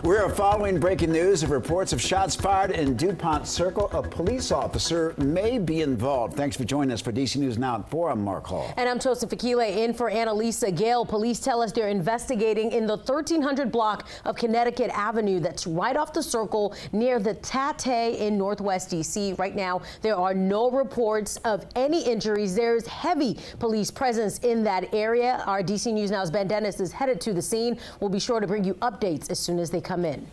We're following breaking news of reports of shots fired in DuPont Circle. A police officer may be involved. Thanks for joining us for DC News Now at 4. I'm Mark Hall. And I'm Tosin Fakile in for Annalisa Gale. Police tell us they're investigating in the 1300 block of Connecticut Avenue. That's right off the Circle near the Tate in Northwest DC. Right now, there are no reports of any injuries. There's heavy police presence in that area. Our DC News Now's Ben Dennis is headed to the scene. We'll be sure to bring you updates as soon as they come in.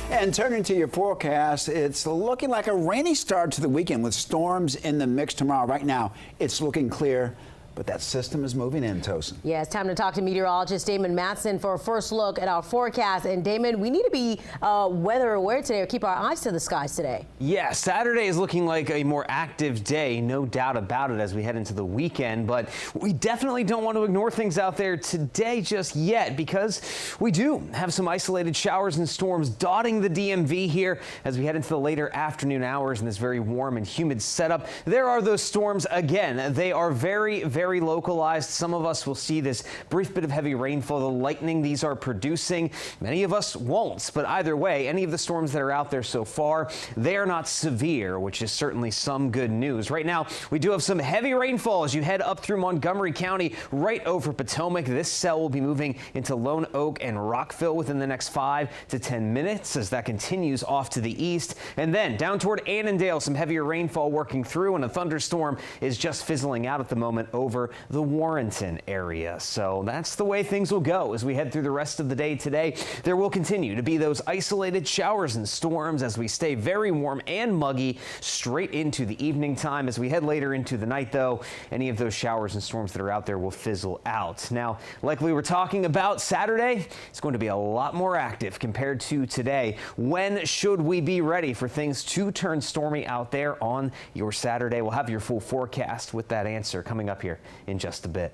And turning to your forecast, it's looking like a rainy start to the weekend with storms in the mix tomorrow. Right now, it's looking clear, but that system is moving in, Tosin. Yeah, it's time to talk to meteorologist Damon Matson for a first look at our forecast. And Damon, we need to be weather aware today or keep our eyes to the skies today. Yeah, Saturday is looking like a more active day, no doubt about it, as we head into the weekend. But we definitely don't want to ignore things out there today just yet, because we do have some isolated showers and storms dotting the DMV here as we head into the later afternoon hours in this very warm and humid setup. There are those storms again. They are very localized. Some of us will see this brief bit of heavy rainfall, the lightning these are producing. Many of us won't, but either way, any of the storms that are out there so far, they are not severe, which is certainly some good news. Right now, we do have some heavy rainfall as you head up through Montgomery County, right over Potomac. This cell will be moving into Lone Oak and Rockville within the next 5 to 10 minutes as that continues off to the east. And then down toward Annandale, some heavier rainfall working through, and a thunderstorm is just fizzling out at the moment over the Warrenton area. So that's the way things will go as we head through the rest of the day today. There will continue to be those isolated showers and storms as we stay very warm and muggy straight into the evening time. As we head later into the night, though, any of those showers and storms that are out there will fizzle out. Now, like we were talking about, Saturday is going to be a lot more active compared to today. When should we be ready for things to turn stormy out there on your Saturday? We'll have your full forecast with that answer coming up here in just a bit.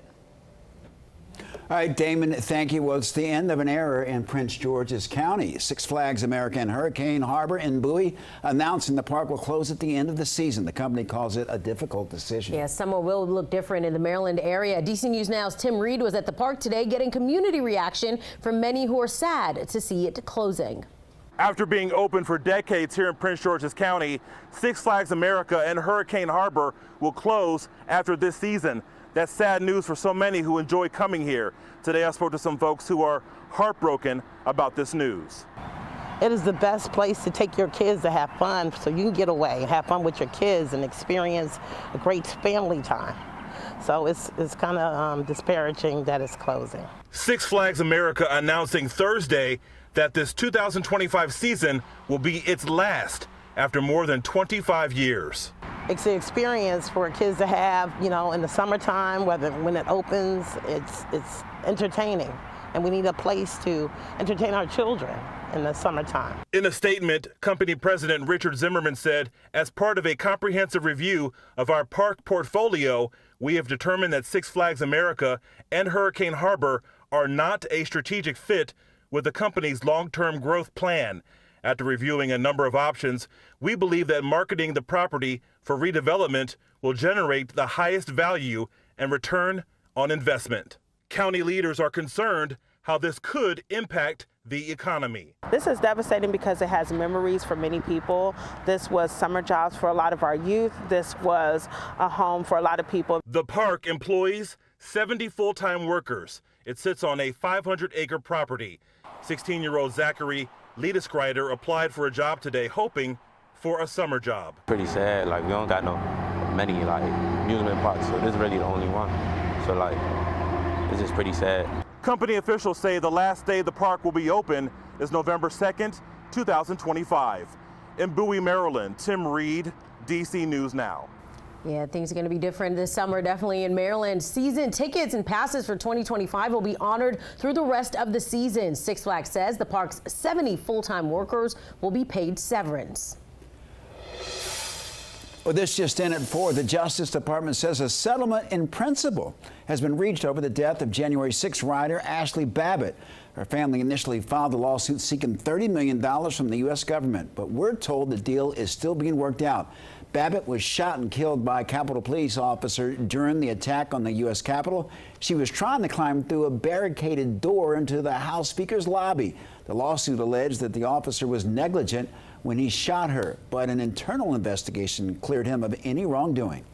All right, Damon, thank you. Well, it's the end of an era in Prince George's County. Six Flags America and Hurricane Harbor in Bowie announcing the park will close at the end of the season. The company calls it a difficult decision. Yeah, summer will look different in the Maryland area. DC News Now's Tim Reed was at the park today getting community reaction from many who are sad to see it closing. After being open for decades here in Prince George's County, Six Flags America and Hurricane Harbor will close after this season. That's sad news for so many who enjoy coming here. Today I spoke to some folks who are heartbroken about this news. It is the best place to take your kids to have fun, so you can get away, have fun with your kids and experience a great family time. So it's kind of disparaging that it's closing. Six Flags America announcing Thursday that this 2025 season will be its last after more than 25 years. It's an experience for kids to have, you know, in the summertime, when it opens, it's entertaining. And we need a place to entertain our children in the summertime. In a statement, company president Richard Zimmerman said, as part of a comprehensive review of our park portfolio, we have determined that Six Flags America and Hurricane Harbor are not a strategic fit with the company's long-term growth plan. After reviewing a number of options, we believe that marketing the property for redevelopment will generate the highest value and return on investment. County leaders are concerned how this could impact the economy. This is devastating because it has memories for many people. This was summer jobs for a lot of our youth. This was a home for a lot of people. The park employs 70 full-time workers. It sits on a 500-acre property. 16-year-old Zachary Liedeskreider applied for a job today, hoping for a summer job. Pretty sad, like we don't got many amusement parks, so this is really the only one. So it's just pretty sad. Company officials say the last day the park will be open is November 2nd, 2025. In Bowie, Maryland, Tim Reed, DC News Now. Yeah, things are going to be different this summer, definitely in Maryland. Season tickets and passes for 2025 will be honored through the rest of the season. Six Flags says the park's 70 full-time workers will be paid severance. Well, this just in at 4. The Justice Department says a settlement in principle has been reached over the death of January 6 rider Ashley Babbitt. Her family initially filed a lawsuit seeking $30 million from the U.S. government, but we're told the deal is still being worked out. Babbitt was shot and killed by a Capitol Police officer during the attack on the U.S. Capitol. She was trying to climb through a barricaded door into the House Speaker's lobby. The lawsuit alleged that the officer was negligent when he shot her, but an internal investigation cleared him of any wrongdoing.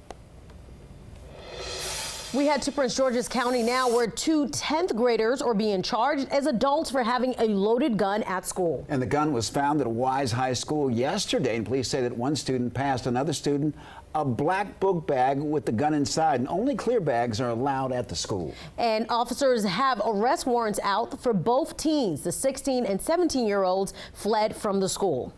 We head to Prince George's County now, where 2 10th graders are being charged as adults for having a loaded gun at school. And the gun was found at Wise High School yesterday, and police say that one student passed another student a black book bag with the gun inside, and only clear bags are allowed at the school. And officers have arrest warrants out for both teens. The 16 and 17-year-olds fled from the school.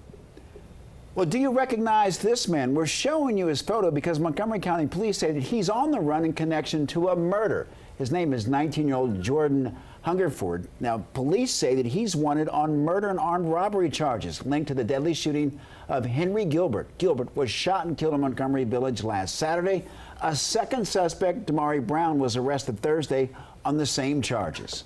Well, do you recognize this man? We're showing you his photo because Montgomery County Police say that he's on the run in connection to a murder. His name is 19-year-old Jordan Hungerford. Now, police say that he's wanted on murder and armed robbery charges linked to the deadly shooting of Henry Gilbert. Gilbert was shot and killed in Montgomery Village last Saturday. A second suspect, Damari Brown, was arrested Thursday on the same charges.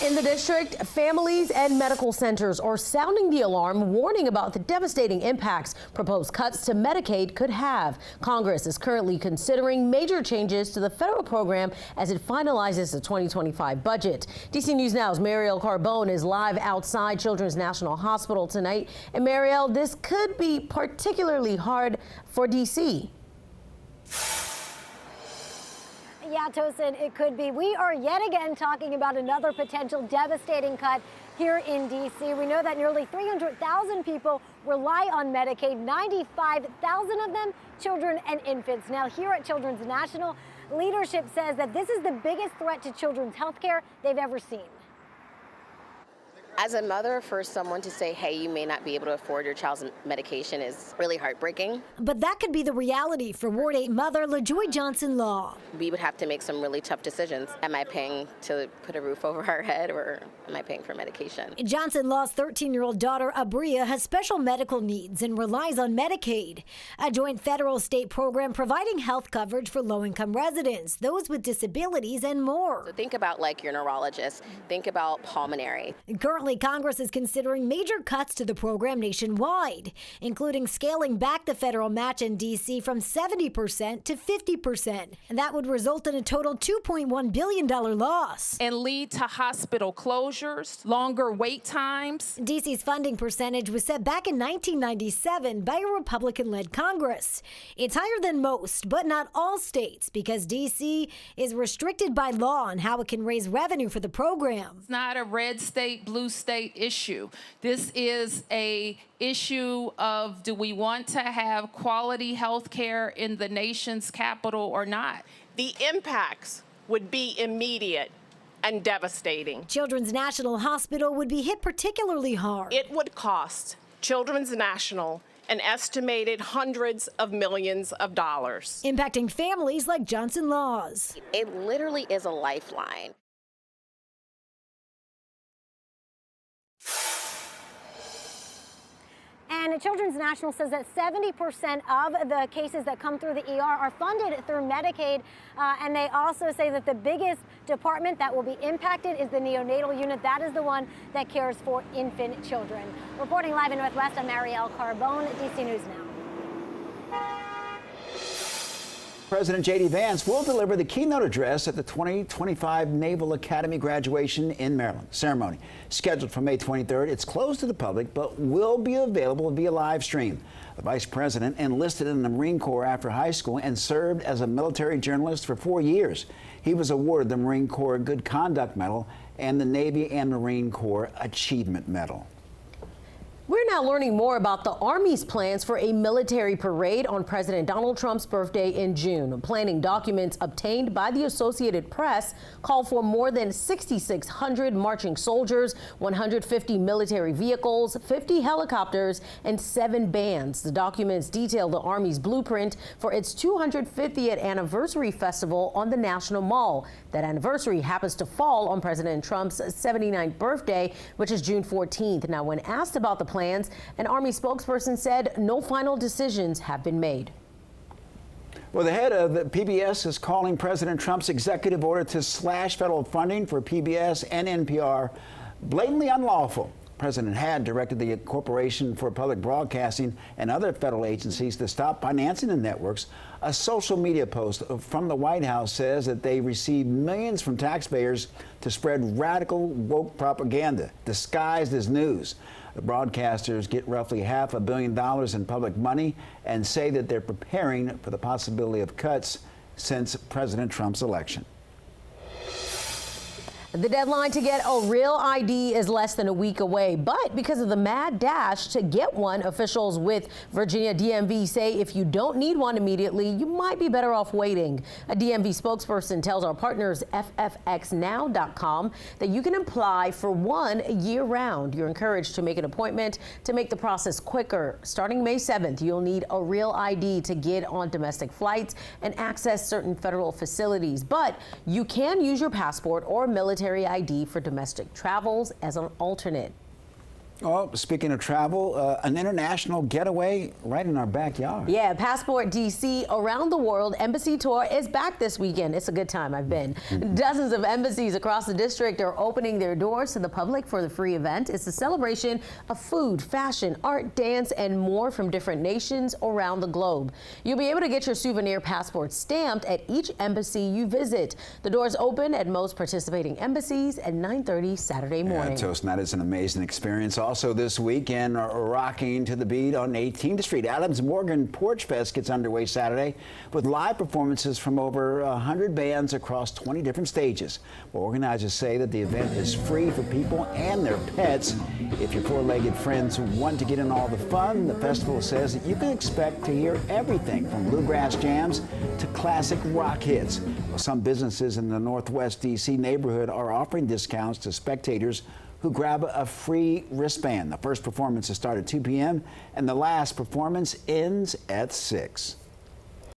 In the district, families and medical centers are sounding the alarm, warning about the devastating impacts proposed cuts to Medicaid could have. Congress is currently considering major changes to the federal program as it finalizes the 2025 budget. DC News Now's Marielle Carbone is live outside Children's National Hospital tonight. And Marielle, this could be particularly hard for DC. Yeah, Tosin, it could be. We are yet again talking about another potential devastating cut here in D.C. We know that nearly 300,000 people rely on Medicaid, 95,000 of them children and infants. Now, here at Children's National, leadership says that this is the biggest threat to children's health care they've ever seen. As a mother, for someone to say, hey, you may not be able to afford your child's medication is really heartbreaking. But that could be the reality for Ward 8 mother LaJoy Johnson Law. We would have to make some really tough decisions. Am I paying to put a roof over our head, or am I paying for medication? Johnson Law's 13-year-old daughter, Abria, has special medical needs and relies on Medicaid, a joint federal-state program providing health coverage for low-income residents, those with disabilities, and more. So think about like your neurologist. Think about pulmonary. Currently, Congress is considering major cuts to the program nationwide, including scaling back the federal match in D.C. from 70% to 50%. And that would result in a total $2.1 billion loss. And lead to hospital closures, longer wait times. D.C.'s funding percentage was set back in 1997 by a Republican-led Congress. It's higher than most, but not all states, because D.C. is restricted by law on how it can raise revenue for the program. It's not a red state, blue state issue. This is a issue of, do we want to have quality health care in the nation's capital or not? The impacts would be immediate and devastating. Children's National Hospital would be hit particularly hard. It would cost Children's National an estimated hundreds of millions of dollars. Impacting families like Johnson Law's. It literally is a lifeline. And Children's National says that 70% of the cases that come through the ER are funded through Medicaid. And they also say that the biggest department that will be impacted is the neonatal unit. That is the one that cares for infant children. Reporting live in Northwest, I'm Marielle Carbone, DC News Now. President J.D. Vance will deliver the keynote address at the 2025 Naval Academy graduation in Maryland ceremony. Scheduled for May 23rd, it's closed to the public, but will be available via live stream. The vice president enlisted in the Marine Corps after high school and served as a military journalist for 4 years. He was awarded the Marine Corps Good Conduct Medal and the Navy and Marine Corps Achievement Medal. We're now learning more about the Army's plans for a military parade on President Donald Trump's birthday in June. Planning documents obtained by the Associated Press call for more than 6,600 marching soldiers, 150 military vehicles, 50 helicopters, and 7 bands. The documents detail the Army's blueprint for its 250th anniversary festival on the National Mall. That anniversary happens to fall on President Trump's 79th birthday, which is June 14th. Now, when asked about the plans, an Army spokesperson said no final decisions have been made. Well, the head of the PBS is calling President Trump's executive order to slash federal funding for PBS and NPR blatantly unlawful. President had directed the Corporation for Public Broadcasting and other federal agencies to stop financing the networks. A social media post from the White House says that they received millions from taxpayers to spread radical woke propaganda disguised as news. The broadcasters get roughly $500 million in public money and say that they're preparing for the possibility of cuts since President Trump's election. The deadline to get a real ID is less than a week away, but because of the mad dash to get one, officials with Virginia DMV say if you don't need one immediately, you might be better off waiting. A DMV spokesperson tells our partners ffxnow.com that you can apply for one year-round. You're encouraged to make an appointment to make the process quicker. Starting May 7th, you'll need a real ID to get on domestic flights and access certain federal facilities, but you can use your passport or military ID for domestic travels as an alternate. Well, speaking of travel, an international getaway right in our backyard. Yeah, Passport DC Around the World Embassy Tour is back this weekend. It's a good time. I've been. Dozens of embassies across the district are opening their doors to the public for the free event. It's a celebration of food, fashion, art, dance, and more from different nations around the globe. You'll be able to get your souvenir passport stamped at each embassy you visit. The doors open at most participating embassies at 9:30 Saturday morning. Yeah, Toast, that is an amazing experience. Also this weekend, rocking to the beat on 18th Street. Adams Morgan Porch Fest gets underway Saturday with live performances from over 100 bands across 20 different stages. Well, organizers say that the event is free for people and their pets. If your four-legged friends want to get in all the fun, the festival says that you can expect to hear everything from bluegrass jams to classic rock hits. Well, some businesses in the Northwest D.C. neighborhood are offering discounts to spectators who grab a free wristband. The first performance will start at 2 p.m. and the last performance ends at 6.